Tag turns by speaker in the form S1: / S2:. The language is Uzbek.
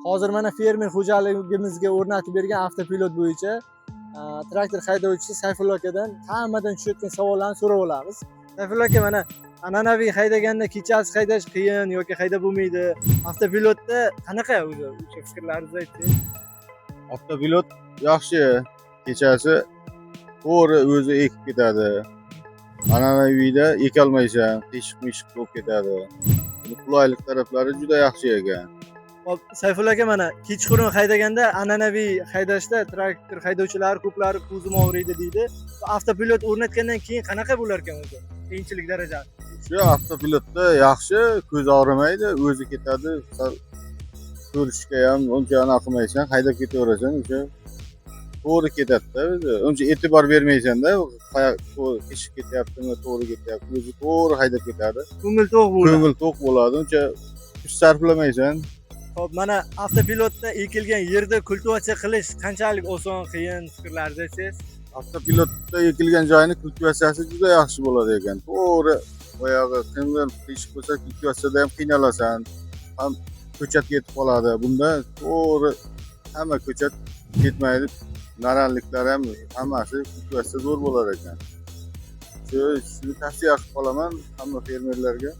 S1: Hozir mana fermer xo'jaligimizga o'rnatib bergan avtopilot bo'yicha traktor haydovchisi Sayfulla akadan hammadan tushayotgan savollarni so'rab olamiz. Sayfulla aka, mana an'anaviy haydaganda kechasi haydash qiyin yoki haydab bo'lmaydi. Avtopilotda qanaqa o'zi? O'sha fikrlaringizni ayting.
S2: Avtopilot yaxshi, kechasi to'g'ri o'zi ekib ketadi. An'anaviyda ekolmaysan, qiyshiq-mishiq bo'lib ketadi. Buni qulaylik taraflari juda yaxshi ekan.
S1: Hop, Sayfulla aka, mana kechqurun haydaganda an'anaviy haydashda traktor haydovchilari ko'plari ko'zim og'riydi deydi. Avtopilot o'rnatgandan keyin qanaqa bo'lar ekan o'zi? Qiyinchilik darajasi.
S2: Shu avtopilotda yaxshi, ko'z og'rimaydi, o'zi ketadi. Ko'rishga ham uncha anaqa qilmaysan, haydab ketaverasan, o'sha to'g'ri ketadi-da o'zi. Uncha e'tibor bermaysan-da, qiyshiq ketyaptimi, to'g'ri ketyapti, o'zi to'g'ri haydab ketadi.
S1: Ko'ngil to'q bo'ladi.
S2: Ko'ngil to'q bo'ladi, uncha kuch sarflamaysan.
S1: Hop, mana avtopilotda ekilgan yerda kultivatsiya qilish qanchalik oson, qiyin, fikrlaringizni aytsangiz?
S2: Avtopilotda ekilgan joyni kultivatsiyasi juda yaxshi bo'ladi ekan. To'g'ri, boyag'i qiyinlar qiyshiq bo'lsa, kultivatsiyada ham qiynalasan. Ham ko'chat ketib qoladi. Bunda to'g'ri hamma ko'chat ketmaydi. Naranliklar ham hammasi kultivatsiya zo'r bo'lar ekan. Shuni tavsiya qilib qolaman hamma fermerlarga.